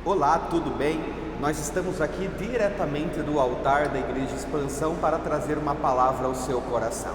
Olá, tudo bem? Nós estamos aqui diretamente do altar da Igreja Expansão para trazer uma palavra ao seu coração.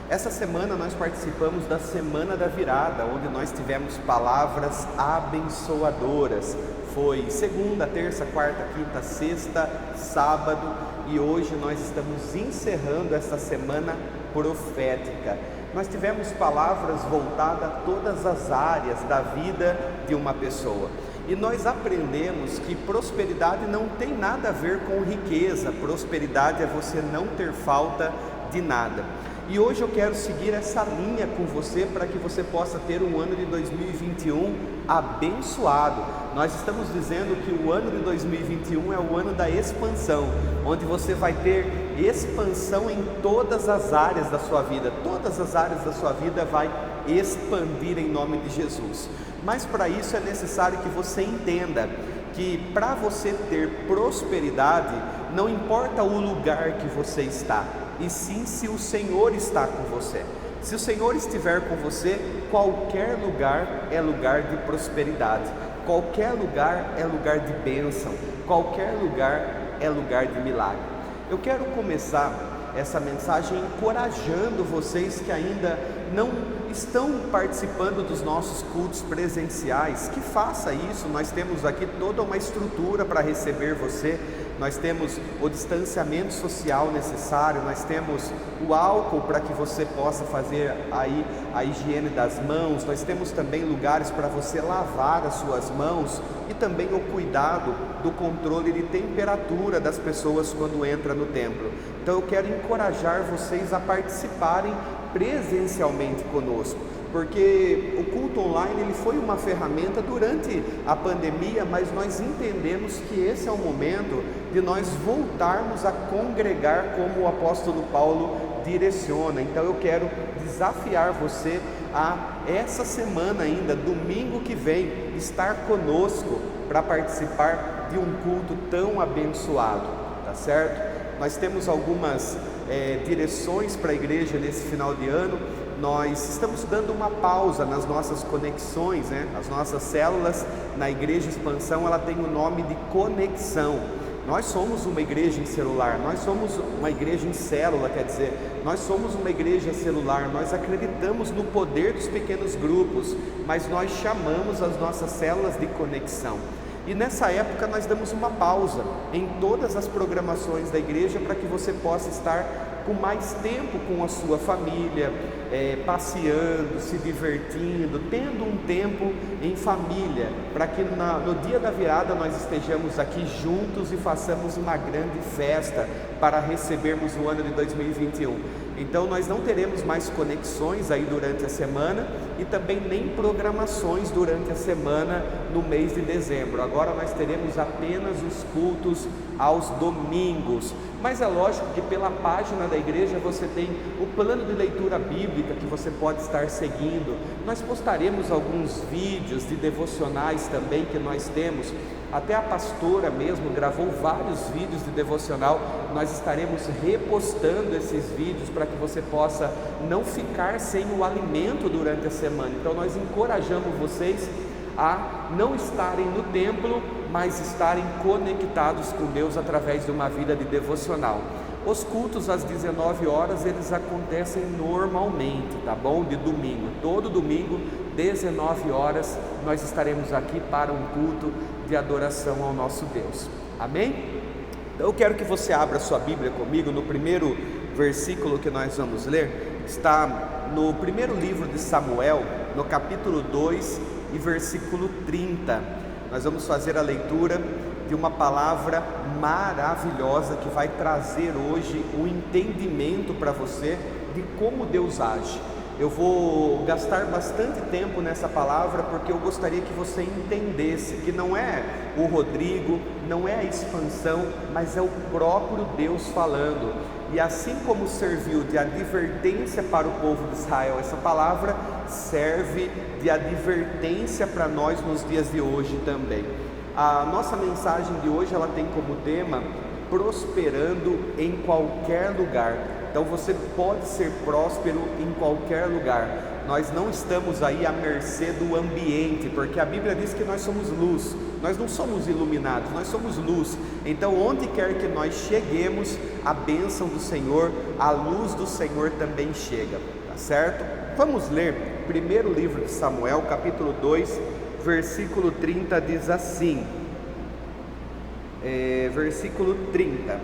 Essa semana nós participamos da Semana da Virada, onde nós tivemos palavras abençoadoras. Foi segunda, terça, quarta, quinta, sexta, sábado e hoje nós estamos encerrando essa semana profética. Nós tivemos palavras voltadas a todas as áreas da vida de uma pessoa. E nós aprendemos que prosperidade não tem nada a ver com riqueza. Prosperidade é você não ter falta de nada. E hoje eu quero seguir essa linha com você para que você possa ter um ano de 2021 abençoado. Nós estamos dizendo que o ano de 2021 é o ano da expansão, onde você vai ter expansão em todas as áreas da sua vida. Todas as áreas da sua vida vai expandir em nome de Jesus. Mas para isso é necessário que você entenda que para você ter prosperidade, não importa o lugar que você está, e sim se o Senhor está com você. Se o Senhor estiver com você, qualquer lugar é lugar de prosperidade, qualquer lugar é lugar de bênção, qualquer lugar é lugar de milagre. Eu quero começar essa mensagem encorajando vocês que ainda não estão participando dos nossos cultos presenciais, que faça isso. Nós temos aqui toda uma estrutura para receber você. Nós temos o distanciamento social necessário, nós temos o álcool para que você possa fazer aí a higiene das mãos, nós temos também lugares para você lavar as suas mãos e também o cuidado do controle de temperatura das pessoas quando entra no templo. Então eu quero encorajar vocês a participarem presencialmente conosco, porque o culto online ele foi uma ferramenta durante a pandemia, mas nós entendemos que esse é o momento de nós voltarmos a congregar como o apóstolo Paulo direciona. Então eu quero desafiar você a essa semana ainda, domingo que vem, estar conosco para participar de um culto tão abençoado, tá certo? Nós temos algumas direções para a igreja nesse final de ano. Nós estamos dando uma pausa nas nossas conexões, né? As nossas células na Igreja Expansão, ela tem o nome de conexão. Nós somos uma igreja em celular, nós somos uma igreja em célula, quer dizer, nós somos uma igreja celular, nós acreditamos no poder dos pequenos grupos, mas nós chamamos as nossas células de conexão. E nessa época nós damos uma pausa em todas as programações da igreja para que você possa estar com mais tempo com a sua família, passeando, se divertindo, tendo um tempo em família, para que no dia da virada nós estejamos aqui juntos e façamos uma grande festa para recebermos o ano de 2021. Então nós não teremos mais conexões aí durante a semana e também nem programações durante a semana no mês de dezembro. Agora nós teremos apenas os cultos aos domingos. Mas é lógico que pela página da igreja você tem o plano de leitura bíblica que você pode estar seguindo. Nós postaremos alguns vídeos de devocionais também que nós temos. Até a pastora mesmo gravou vários vídeos de devocional. Nós estaremos repostando esses vídeos para que você possa não ficar sem o alimento durante a semana. Então nós encorajamos vocês a não estarem no templo, mas estarem conectados com Deus através de uma vida de devocional. Os cultos às 19 horas, eles acontecem normalmente, tá bom? De domingo, todo domingo, 19 horas, nós estaremos aqui para um culto de adoração ao nosso Deus. Amém? Então eu quero que você abra sua Bíblia comigo no primeiro versículo que nós vamos ler. Está no primeiro livro de Samuel, no capítulo 2 e versículo 30. Nós vamos fazer a leitura de uma palavra maravilhosa que vai trazer hoje um entendimento para você de como Deus age. Eu vou gastar bastante tempo nessa palavra porque eu gostaria que você entendesse que não é o Rodrigo, não é a expansão, mas é o próprio Deus falando. E assim como serviu de advertência para o povo de Israel, essa palavra serve de advertência para nós nos dias de hoje também. A nossa mensagem de hoje, ela tem como tema prosperando em qualquer lugar. Então você pode ser próspero em qualquer lugar. nós não estamos aí à mercê do ambiente, porque a Bíblia diz que nós somos luz, nós não somos iluminados, nós somos luz. Então onde quer que nós cheguemos, a bênção do Senhor, a luz do Senhor também chega, tá certo? Vamos ler primeiro livro de Samuel, capítulo 2, versículo 30, diz assim, versículo 30: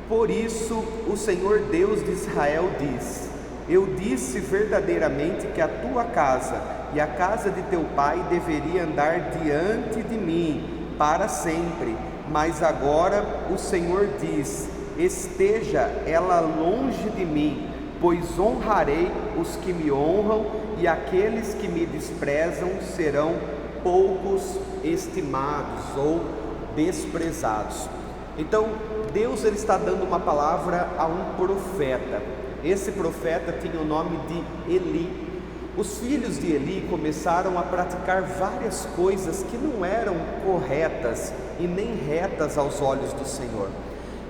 Por isso o Senhor Deus de Israel diz: Eu disse verdadeiramente que a tua casa e a casa de teu pai deveria andar diante de mim para sempre, mas agora o Senhor diz: Esteja ela longe de mim, pois honrarei os que me honram, e aqueles que me desprezam serão poucos estimados ou desprezados. Então Deus ele está dando uma palavra a um profeta. Esse profeta tinha o nome de Eli. Os filhos de Eli começaram a praticar várias coisas que não eram corretas e nem retas aos olhos do Senhor.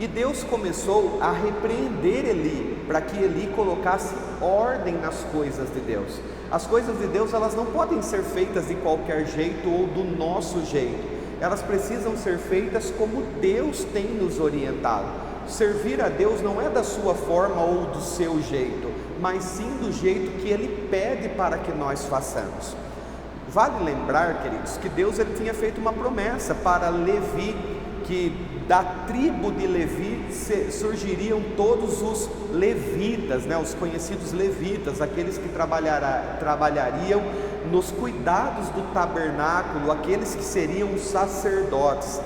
E Deus começou a repreender Eli, para que Eli colocasse ordem nas coisas de Deus. As coisas de Deus, elas não podem ser feitas de qualquer jeito ou do nosso jeito. Elas precisam ser feitas como Deus tem nos orientado. Servir a Deus não é da sua forma ou do seu jeito, mas sim do jeito que Ele pede para que nós façamos. Vale lembrar, queridos, que Deus ele tinha feito uma promessa para Levi, que da tribo de Levi surgiriam todos os levitas, os conhecidos levitas, aqueles que trabalhariam nos cuidados do tabernáculo, aqueles que seriam os sacerdotes.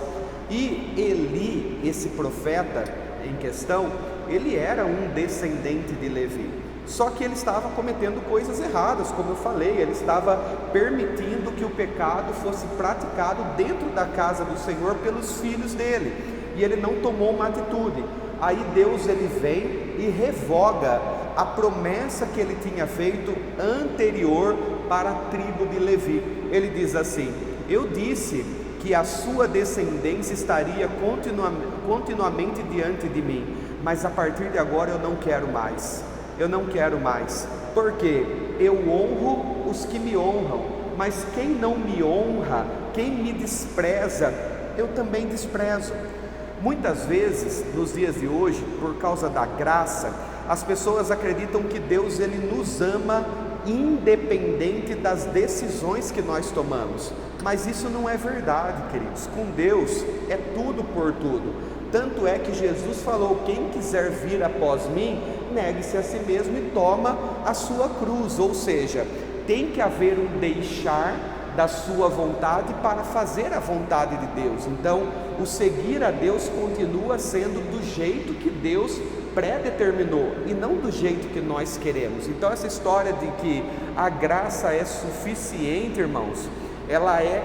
E Eli, esse profeta em questão, ele era um descendente de Levi, só que ele estava cometendo coisas erradas, como eu falei, ele estava permitindo que o pecado fosse praticado dentro da casa do Senhor pelos filhos dele, e ele não tomou uma atitude. Aí Deus ele vem e revoga a promessa que ele tinha feito anterior para a tribo de Levi. Ele diz assim: eu disse que a sua descendência estaria continuamente diante de mim, mas a partir de agora eu não quero mais. Eu não quero mais, porque eu honro os que me honram, mas quem não me honra, quem me despreza, eu também desprezo. Muitas vezes, nos dias de hoje, por causa da graça, as pessoas acreditam que Deus ele nos ama independente das decisões que nós tomamos, mas isso não é verdade, queridos. Com Deus é tudo por tudo. Tanto é que Jesus falou: quem quiser vir após mim, negue-se a si mesmo e toma a sua cruz. Ou seja, tem que haver um deixar da sua vontade para fazer a vontade de Deus. Então, o seguir a Deus continua sendo do jeito que Deus predeterminou e não do jeito que nós queremos. Então, essa história de que a graça é suficiente, irmãos, ela é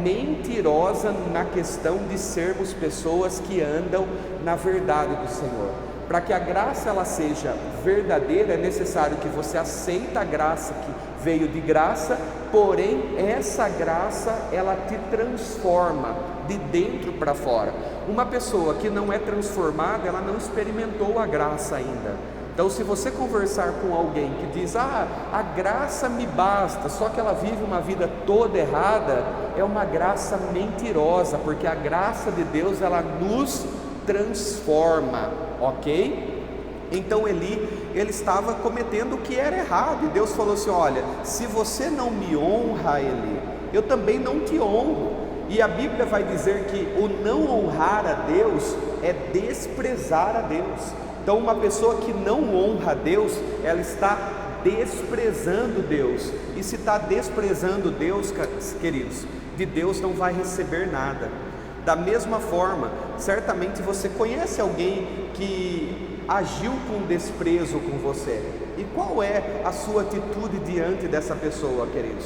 mentirosa na questão de sermos pessoas que andam na verdade do Senhor. Para que a graça ela seja verdadeira, é necessário que você aceite a graça que veio de graça, porém essa graça ela te transforma de dentro para fora. Uma pessoa que não é transformada, ela não experimentou a graça ainda. Então, se você conversar com alguém que diz: a graça me basta, só que ela vive uma vida toda errada, é uma graça mentirosa, porque a graça de Deus ela nos transforma, ok? Então ele estava cometendo o que era errado, e Deus falou assim: olha, se você não me honra, Eli, eu também não te honro. E a Bíblia vai dizer que o não honrar a Deus é desprezar a Deus. Então, uma pessoa que não honra a Deus, ela está desprezando Deus. E se está desprezando Deus, queridos, de Deus não vai receber nada. Da mesma forma, certamente você conhece alguém que agiu com desprezo com você. E qual é a sua atitude diante dessa pessoa, queridos?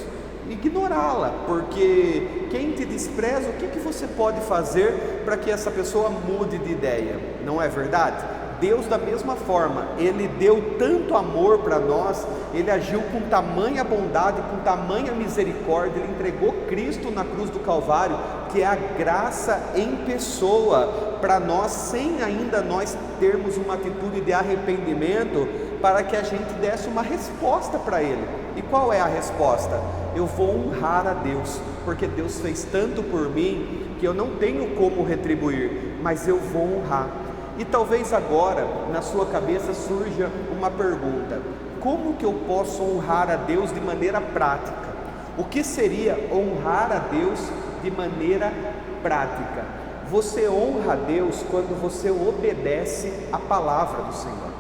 Ignorá-la, porque quem te despreza, o que você pode fazer para que essa pessoa mude de ideia? Não é verdade? Deus, da mesma forma, Ele deu tanto amor para nós, Ele agiu com tamanha bondade, com tamanha misericórdia, Ele entregou Cristo na cruz do Calvário, que é a graça em pessoa, para nós, sem ainda nós termos uma atitude de arrependimento, para que a gente desse uma resposta para Ele. E qual é a resposta? Eu vou honrar a Deus, porque Deus fez tanto por mim que eu não tenho como retribuir, mas eu vou honrar. E talvez agora na sua cabeça surja uma pergunta: como que eu posso honrar a Deus de maneira prática? O que seria honrar a Deus de maneira prática? Você honra a Deus quando você obedece a palavra do Senhor.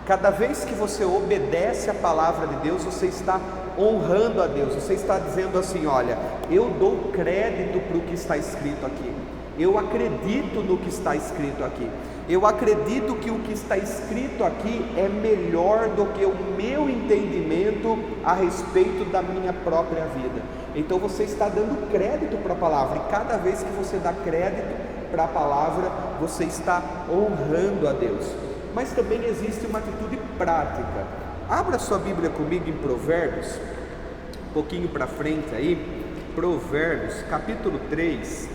Cada vez que você obedece a palavra de Deus, você está honrando a Deus. Você está dizendo assim: olha, eu dou crédito para o que está escrito aqui, eu acredito no que está escrito aqui, eu acredito que o que está escrito aqui é melhor do que o meu entendimento a respeito da minha própria vida. Então você está dando crédito para a palavra, e cada vez que você dá crédito para a palavra, você está honrando a Deus. Mas também existe uma atitude prática. Abra sua Bíblia comigo em Provérbios, um pouquinho para frente aí, Provérbios capítulo 3,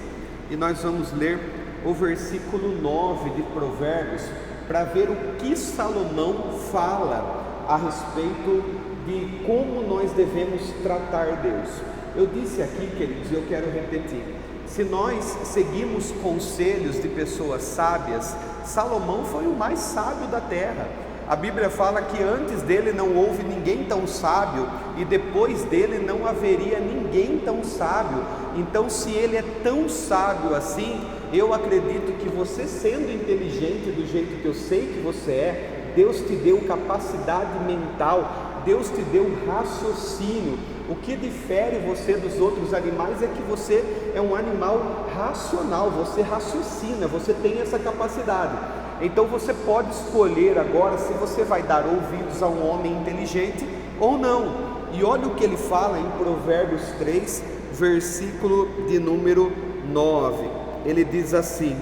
e nós vamos ler o versículo 9 de Provérbios, para ver o que Salomão fala a respeito de como nós devemos tratar Deus. Eu disse aqui, queridos, e eu quero repetir: se nós seguimos conselhos de pessoas sábias, Salomão foi o mais sábio da terra. A Bíblia fala que antes dele não houve ninguém tão sábio, e depois dele não haveria ninguém tão sábio. Então, se ele é tão sábio assim, eu acredito que você, sendo inteligente do jeito que eu sei que você é, Deus te deu capacidade mental, Deus te deu raciocínio. O que difere você dos outros animais é que você é um animal racional, você raciocina, você tem essa capacidade. Então você pode escolher agora se você vai dar ouvidos a um homem inteligente ou não. E olha o que ele fala em Provérbios 3, versículo de número 9. Ele diz assim: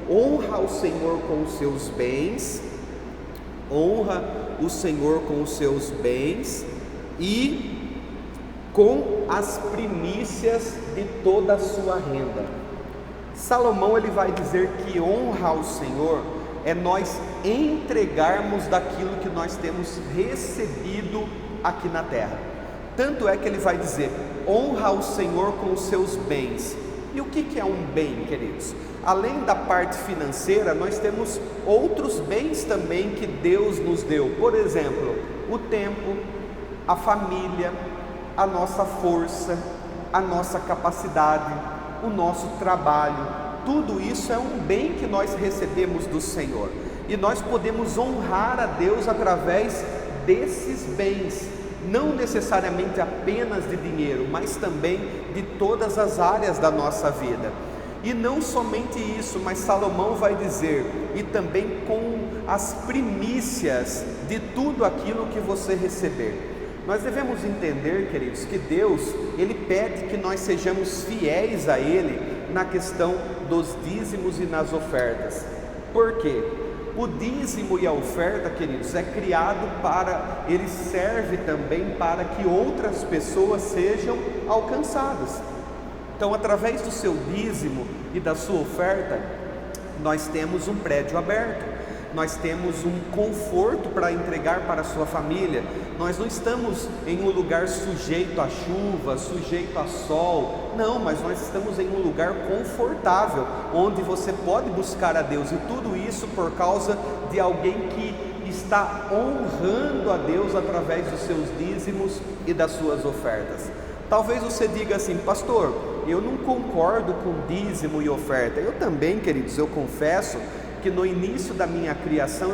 honra o Senhor com os seus bens, honra o Senhor com os seus bens e com as primícias de toda a sua renda. Salomão ele vai dizer que honra ao Senhor é nós entregarmos daquilo que nós temos recebido aqui na terra. Tanto é que ele vai dizer: honra ao Senhor com os seus bens. E o que é um bem, queridos? Além da parte financeira, nós temos outros bens também que Deus nos deu. Por exemplo, o tempo, a família, a nossa força, a nossa capacidade, o nosso trabalho. Tudo isso é um bem que nós recebemos do Senhor, e nós podemos honrar a Deus através desses bens, não necessariamente apenas de dinheiro, mas também de todas as áreas da nossa vida. E não somente isso, mas Salomão vai dizer: e também com as primícias de tudo aquilo que você receber. Nós devemos entender, queridos, que Deus, Ele pede que nós sejamos fiéis a Ele na questão dos dízimos e nas ofertas. Por quê? O dízimo e a oferta, queridos, é criado para, ele serve também para que outras pessoas sejam alcançadas. Então, através do seu dízimo e da sua oferta, nós temos um prédio aberto, nós temos um conforto para entregar para a sua família. Nós não estamos em um lugar sujeito a chuva, sujeito a sol, não, mas nós estamos em um lugar confortável, onde você pode buscar a Deus, e tudo isso por causa de alguém que está honrando a Deus através dos seus dízimos e das suas ofertas. Talvez você diga assim: pastor, eu não concordo com dízimo e oferta. Eu também, queridos, eu confesso que no início da minha criação,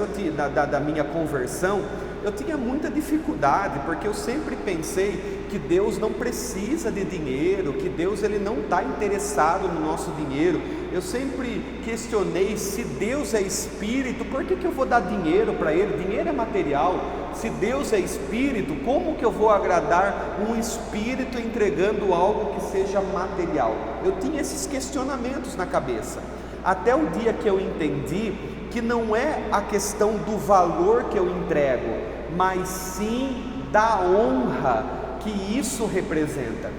da minha conversão, eu tinha muita dificuldade, porque eu sempre pensei que Deus não precisa de dinheiro, que Deus ele não está interessado no nosso dinheiro. Eu sempre questionei: se Deus é espírito, por que eu vou dar dinheiro para Ele? Dinheiro é material. Se Deus é espírito, como que eu vou agradar um espírito entregando algo que seja material? Eu tinha esses questionamentos na cabeça, até o dia que eu entendi que não é a questão do valor que eu entrego, mas sim da honra que isso representa.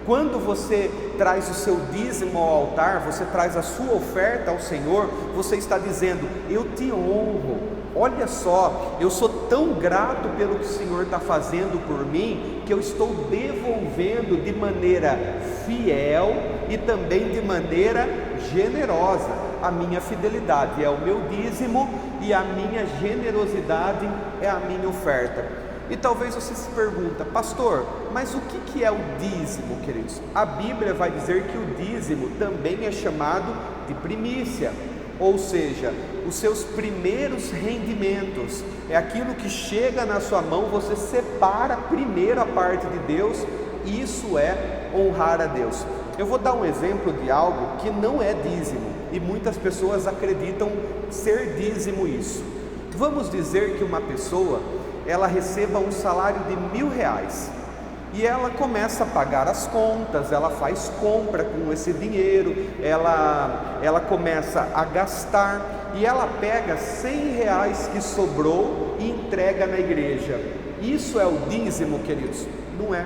Quando você traz o seu dízimo ao altar, você traz a sua oferta ao Senhor, você está dizendo: eu te honro, olha só, eu sou tão grato pelo que o Senhor está fazendo por mim, que eu estou devolvendo de maneira fiel e também de maneira generosa. A minha fidelidade é o meu dízimo e a minha generosidade é a minha oferta. E talvez você se pergunta: pastor, mas o que é o dízimo, queridos? A Bíblia vai dizer que o dízimo também é chamado de primícia, ou seja, os seus primeiros rendimentos, é aquilo que chega na sua mão, você separa primeiro a parte de Deus, e isso é honrar a Deus. Eu vou dar um exemplo de algo que não é dízimo, e muitas pessoas acreditam ser dízimo isso. Vamos dizer que uma pessoa, ela receba um salário de R$1.000, e ela começa a pagar as contas, ela faz compra com esse dinheiro, ela começa a gastar, e ela pega R$100 que sobrou e entrega na igreja. Isso é o dízimo, queridos? Não é.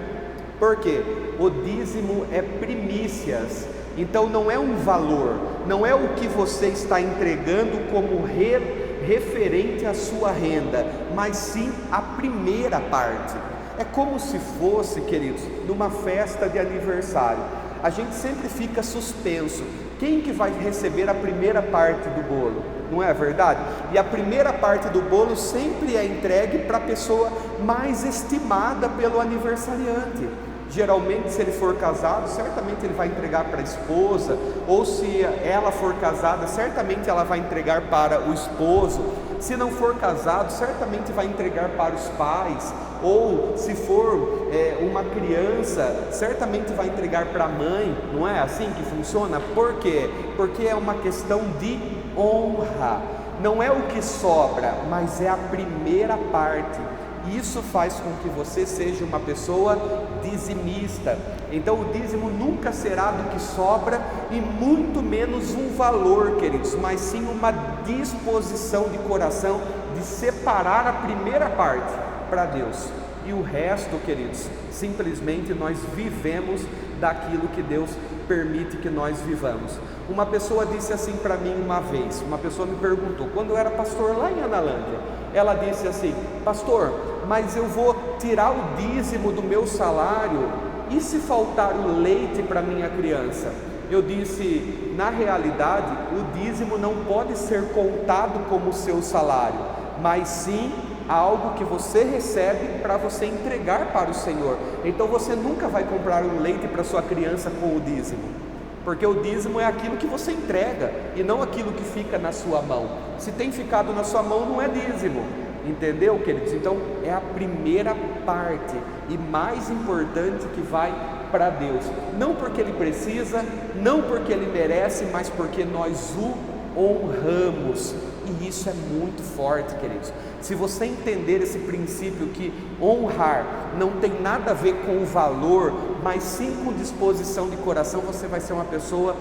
Por quê? O dízimo é primícias, então não é um valor, não é o que você está entregando como referente à sua renda, mas sim a primeira parte. É como se fosse, queridos, numa festa de aniversário, a gente sempre fica suspenso: quem que vai receber a primeira parte do bolo? Não é verdade? E a primeira parte do bolo sempre é entregue para a pessoa mais estimada pelo aniversariante. Geralmente, se ele for casado, certamente ele vai entregar para a esposa, ou se ela for casada, certamente ela vai entregar para o esposo. Se não for casado, certamente vai entregar para os pais, ou se for uma criança, certamente vai entregar para a mãe. Não é assim que funciona? Por quê? Porque é uma questão de honra, não é o que sobra, mas é a primeira parte. Isso faz com que você seja uma pessoa dizimista. Então o dízimo nunca será do que sobra, e muito menos um valor, queridos, mas sim uma disposição de coração de separar a primeira parte para Deus, e o resto, queridos, simplesmente nós vivemos daquilo que Deus permite que nós vivamos. Uma pessoa disse assim para mim uma vez, uma pessoa me perguntou, quando eu era pastor lá em Analândia, ela disse assim: pastor, mas eu vou tirar o dízimo do meu salário, e se faltar o leite para minha criança? Eu disse: na realidade, o dízimo não pode ser contado como seu salário, mas sim algo que você recebe para você entregar para o Senhor. Então você nunca vai comprar um leite para sua criança com o dízimo, porque o dízimo é aquilo que você entrega e não aquilo que fica na sua mão. Se tem ficado na sua mão, não é dízimo. Entendeu, queridos? Então é a primeira parte e mais importante que vai para Deus, não porque Ele precisa, não porque Ele merece, mas porque nós o honramos. E isso é muito forte, queridos. Se você entender esse princípio que honrar não tem nada a ver com o valor, mas sim com disposição de coração, você vai ser uma pessoa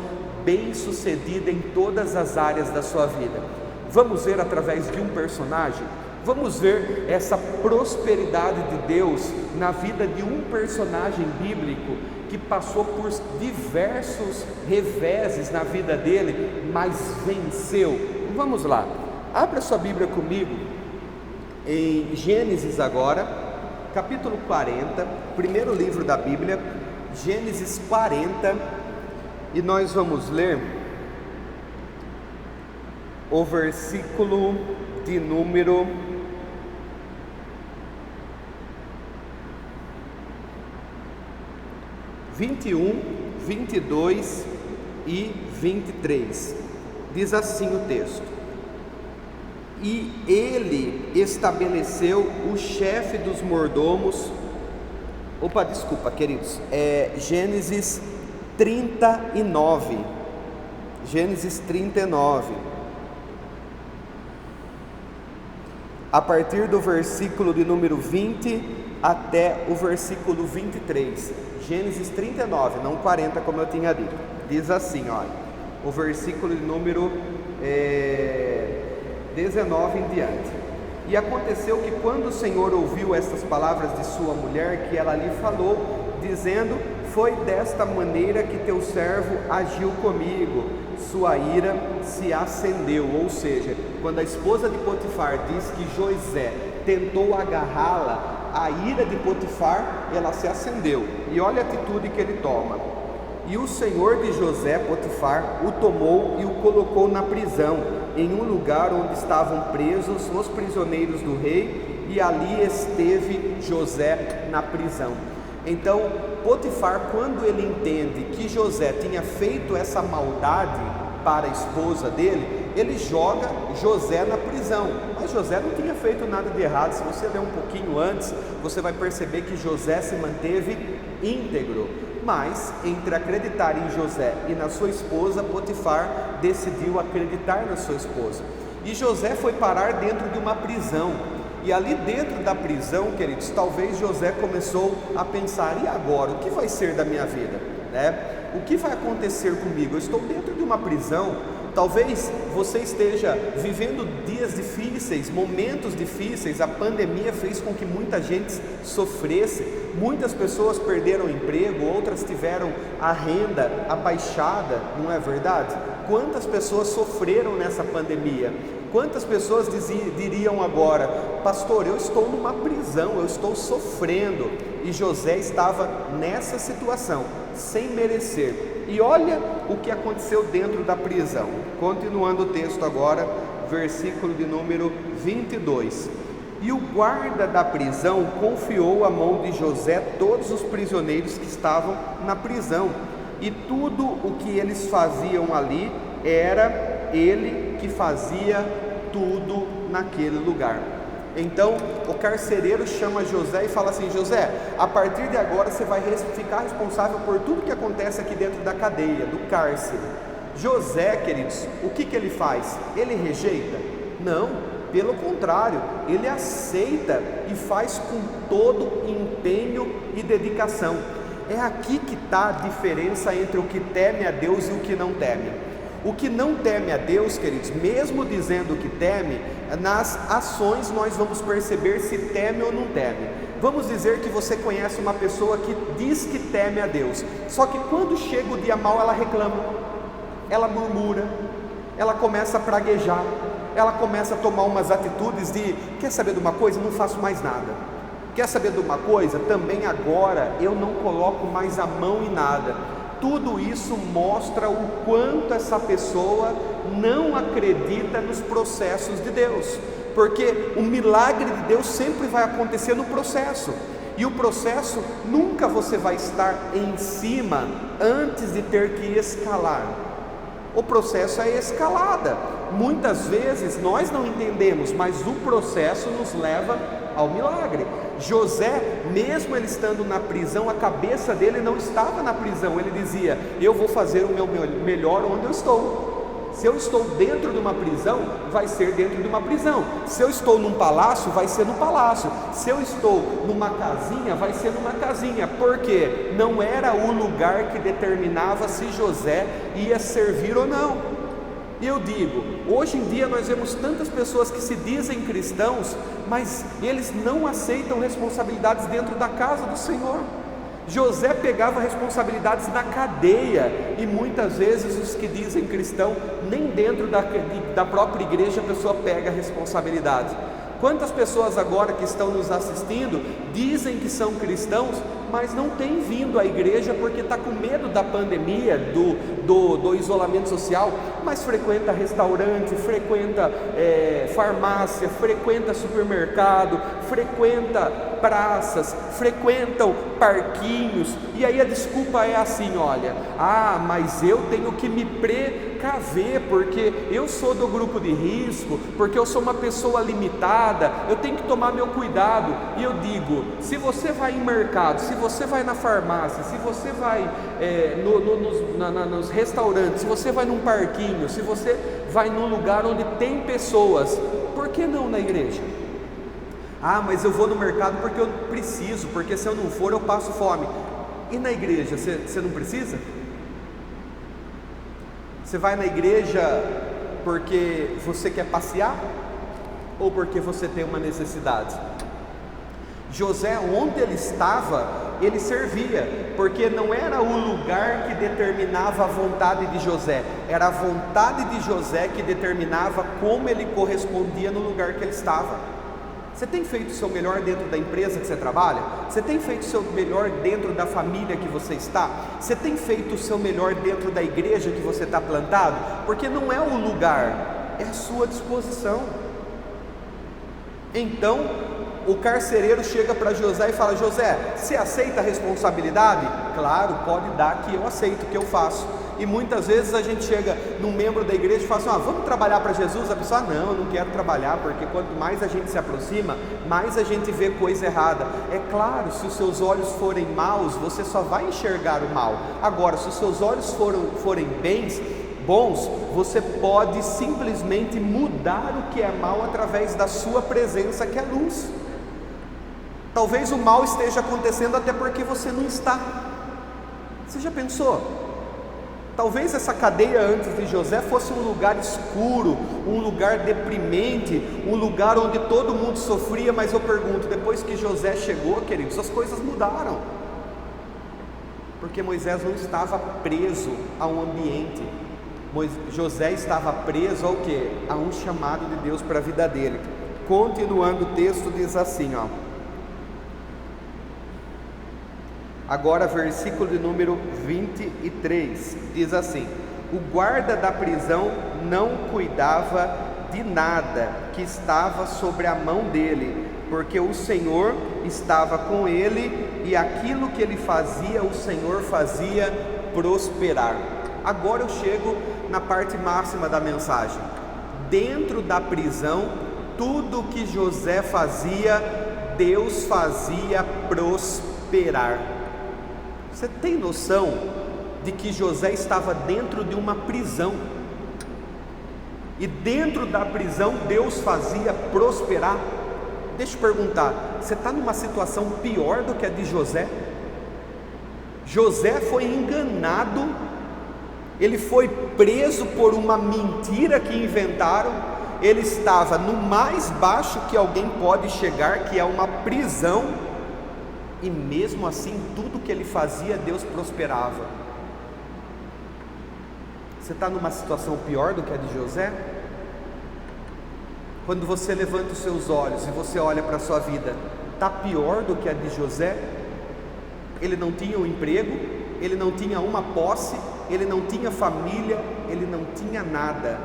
bem-sucedida em todas as áreas da sua vida. Vamos ver através de um personagem. Vamos ver essa prosperidade de Deus na vida de um personagem bíblico que passou por diversos reveses na vida dele, mas venceu. Vamos lá, abra sua Bíblia comigo em Gênesis agora, capítulo 40, primeiro livro da Bíblia, Gênesis 40, e nós vamos ler o versículo de número 21, 22 e 23. Diz assim o texto: e ele estabeleceu o chefe dos mordomos. Queridos, Gênesis 39. Gênesis 39. A partir do versículo de número 20 até o versículo 23. Gênesis 39, não 40 como eu tinha dito. Diz assim, olha, o versículo de número 19 em diante. E aconteceu que quando o Senhor ouviu estas palavras de sua mulher, que ela lhe falou, dizendo: foi desta maneira que teu servo agiu comigo, sua ira se acendeu. Ou seja, quando a esposa de Potifar diz que José tentou agarrá-la, a ira de Potifar, ela se acendeu. E olha a atitude que ele toma. E o senhor de José, Potifar, o tomou e o colocou na prisão, em um lugar onde estavam presos os prisioneiros do rei, e ali esteve José na prisão. Então, Potifar, quando ele entende que José tinha feito essa maldade para a esposa dele, ele joga José na prisão. Mas José não tinha feito nada de errado. Se você ler um pouquinho antes, você vai perceber que José se manteve íntegro. Mas entre acreditar em José e na sua esposa, Potifar decidiu acreditar na sua esposa. E José foi parar dentro de uma prisão. E ali dentro da prisão, queridos, talvez José começou a pensar: e agora? O que vai ser da minha vida? O que vai acontecer comigo? Eu estou dentro de uma prisão. Talvez você esteja vivendo dias difíceis, momentos difíceis. A pandemia fez com que muita gente sofresse. Muitas pessoas perderam o emprego, outras tiveram a renda abaixada, não é verdade? Quantas pessoas sofreram nessa pandemia? Quantas pessoas diriam agora: pastor, eu estou numa prisão, eu estou sofrendo. E José estava nessa situação, sem merecer. E olha o que aconteceu dentro da prisão. Continuando o texto agora, versículo de número 22. E o guarda da prisão confiou à mão de José todos os prisioneiros que estavam na prisão. E tudo o que eles faziam ali, era ele que fazia tudo naquele lugar. Então o carcereiro chama José e fala assim: José, a partir de agora você vai ficar responsável por tudo que acontece aqui dentro da cadeia, do cárcere. José, queridos, o que ele faz? Ele rejeita? Não, pelo contrário, ele aceita e faz com todo empenho e dedicação. É aqui que está a diferença entre o que teme a Deus e o que não teme. O que não teme a Deus, queridos, mesmo dizendo que teme, nas ações nós vamos perceber se teme ou não teme. Vamos dizer que você conhece uma pessoa que diz que teme a Deus, só que quando chega o dia mau ela reclama, ela murmura, ela começa a praguejar, ela começa a tomar umas atitudes de: quer saber de uma coisa? Não faço mais nada. Quer saber de uma coisa? Também agora eu não coloco mais a mão em nada. Tudo isso mostra o quanto essa pessoa não acredita nos processos de Deus, porque o milagre de Deus sempre vai acontecer no processo, e o processo nunca você vai estar em cima antes de ter que escalar. O processo é escalada. Muitas vezes nós não entendemos, mas o processo nos leva ao milagre. José, mesmo ele estando na prisão, a cabeça dele não estava na prisão. Ele dizia: eu vou fazer o meu melhor onde eu estou. Se eu estou dentro de uma prisão, vai ser dentro de uma prisão. Se eu estou num palácio, vai ser no palácio. Se eu estou numa casinha, vai ser numa casinha. Porque não era o lugar que determinava se José ia servir ou não. E eu digo, hoje em dia nós vemos tantas pessoas que se dizem cristãos, mas eles não aceitam responsabilidades dentro da casa do Senhor. José pegava responsabilidades na cadeia, e muitas vezes os que dizem cristão, nem dentro da própria igreja a pessoa pega a responsabilidade. Quantas pessoas agora que estão nos assistindo dizem que são cristãos, mas não têm vindo à igreja porque está com medo da pandemia, do isolamento social, mas frequenta restaurante, frequenta farmácia, frequenta supermercado, frequenta praças, frequentam parquinhos, e aí a desculpa é assim: olha, mas eu tenho que me precaver, porque eu sou do grupo de risco, porque eu sou uma pessoa limitada, eu tenho que tomar meu cuidado. E eu digo, se você vai em mercado, se você vai na farmácia, se você vai nos restaurantes, se você vai num parquinho, se você vai num lugar onde tem pessoas, por que não na igreja? Mas eu vou no mercado porque eu preciso, porque se eu não for eu passo fome. E na igreja, você não precisa? Você vai na igreja porque você quer passear? Ou porque você tem uma necessidade? José, onde ele estava, ele servia, porque não era o lugar que determinava a vontade de José, era a vontade de José que determinava como ele correspondia no lugar que ele estava. Você tem feito o seu melhor dentro da empresa que você trabalha? Você tem feito o seu melhor dentro da família que você está? Você tem feito o seu melhor dentro da igreja que você está plantado? Porque não é o lugar, é a sua disposição. Então, o carcereiro chega para José e fala: José, você aceita a responsabilidade? Claro, pode dar, que eu aceito, que eu faço. E muitas vezes a gente chega num membro da igreja e fala assim: vamos trabalhar para Jesus? A pessoa: não, eu não quero trabalhar, porque quanto mais a gente se aproxima, mais a gente vê coisa errada. É claro, se os seus olhos forem maus, você só vai enxergar o mal. Agora, se os seus olhos forem bons, você pode simplesmente mudar o que é mal através da sua presença, que é luz. Talvez o mal esteja acontecendo até porque você não está. Você já pensou? Talvez essa cadeia antes de José fosse um lugar escuro, um lugar deprimente, um lugar onde todo mundo sofria, mas eu pergunto, depois que José chegou, queridos, as coisas mudaram. Porque Moisés não estava preso a um ambiente, José estava preso ao quê? A um chamado de Deus para a vida dele. Continuando o texto, diz assim, agora versículo de número 23, diz assim: o guarda da prisão não cuidava de nada que estava sobre a mão dele, porque o Senhor estava com ele, e aquilo que ele fazia, o Senhor fazia prosperar. Agora eu chego na parte máxima da mensagem. Dentro da prisão, tudo que José fazia, Deus fazia prosperar. Você tem noção de que José estava dentro de uma prisão, e dentro da prisão Deus fazia prosperar? Deixa eu perguntar, você está numa situação pior do que a de José? José foi enganado, ele foi preso por uma mentira que inventaram, ele estava no mais baixo que alguém pode chegar, que é uma prisão, e mesmo assim, tudo que ele fazia, Deus prosperava. Você está numa situação pior do que a de José? Quando você levanta os seus olhos e você olha para a sua vida, está pior do que a de José? Ele não tinha um emprego, ele não tinha uma posse, ele não tinha família, ele não tinha nada,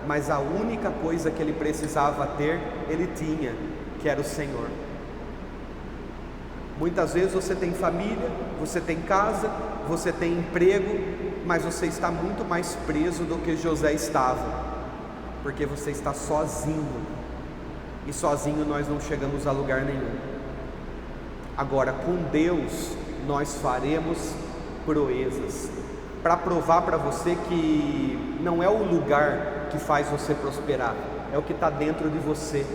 mas a única coisa que ele precisava ter, ele tinha, que era o Senhor. Muitas vezes você tem família, você tem casa, você tem emprego, mas você está muito mais preso do que José estava, porque você está sozinho, e sozinho nós não chegamos a lugar nenhum. Agora, com Deus, nós faremos proezas, para provar para você que não é o lugar que faz você prosperar, é o que está dentro de você.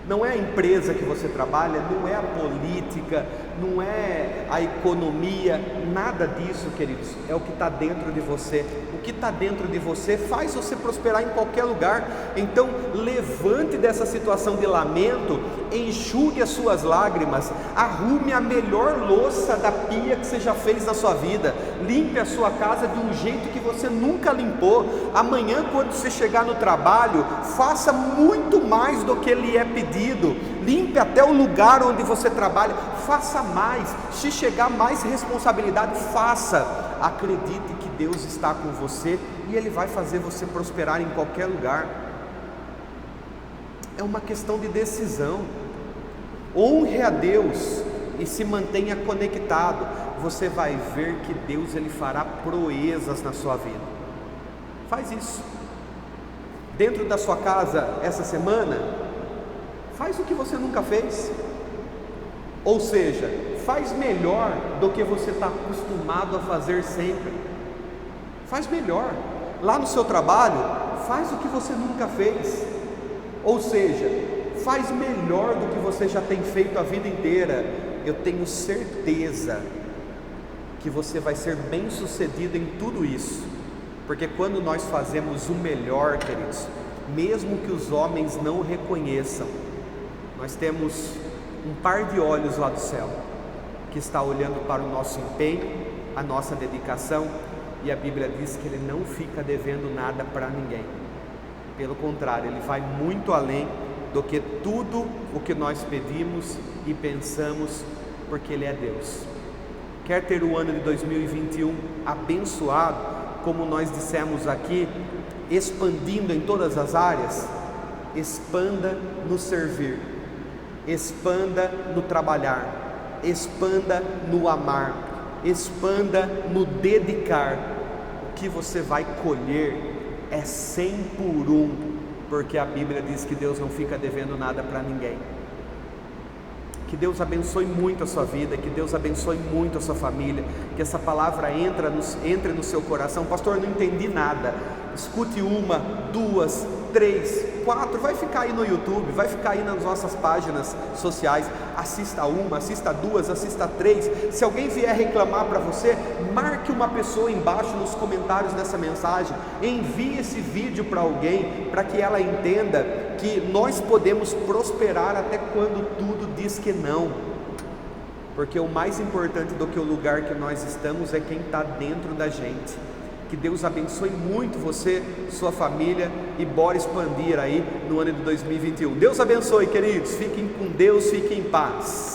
Não é a empresa que você trabalha, não é a política, não é a economia, nada disso, queridos, é o que está dentro de você. O que está dentro de você faz você prosperar em qualquer lugar. Então levante dessa situação de lamento, enxugue as suas lágrimas, arrume a melhor louça da pia que você já fez na sua vida, limpe a sua casa de um jeito que você nunca limpou. Amanhã, quando você chegar no trabalho, faça muito mais do que lhe é pedido. Limpe até o lugar onde você trabalha, faça mais. Se chegar mais responsabilidade, faça. Acredite que Deus está com você e Ele vai fazer você prosperar em qualquer lugar. É uma questão de decisão. Honre a Deus e se mantenha conectado. Você vai ver que Deus, Ele fará proezas na sua vida. Faz isso. Dentro da sua casa essa semana, faz o que você nunca fez, ou seja, faz melhor do que você está acostumado a fazer sempre. Faz melhor. Lá no seu trabalho, faz o que você nunca fez, ou seja, faz melhor do que você já tem feito a vida inteira. Eu tenho certeza que você vai ser bem sucedido em tudo isso, porque quando nós fazemos o melhor, queridos, mesmo que os homens não reconheçam, nós temos um par de olhos lá do céu que está olhando para o nosso empenho, a nossa dedicação, e a Bíblia diz que Ele não fica devendo nada para ninguém. Pelo contrário, Ele vai muito além do que tudo o que nós pedimos e pensamos, porque Ele é Deus. Quer ter o ano de 2021 abençoado, como nós dissemos aqui, expandindo em todas as áreas? Expanda no servir, expanda no trabalhar, expanda no amar, expanda no dedicar. O que você vai colher é 100 por 1, porque a Bíblia diz que Deus não fica devendo nada para ninguém. Que Deus abençoe muito a sua vida, que Deus abençoe muito a sua família, que essa palavra entre no seu coração. Pastor, não entendi nada. Escute 1, 2, 3, 4, vai ficar aí no YouTube, vai ficar aí nas nossas páginas sociais. Assista 1, assista 2, assista 3. Se alguém vier reclamar para você, marque uma pessoa embaixo nos comentários dessa mensagem, envie esse vídeo para alguém, para que ela entenda que nós podemos prosperar até quando tudo diz que não, porque o mais importante do que o lugar que nós estamos é quem está dentro da gente. Que Deus abençoe muito você, sua família, e bora expandir aí no ano de 2021. Deus abençoe, queridos, fiquem com Deus, fiquem em paz.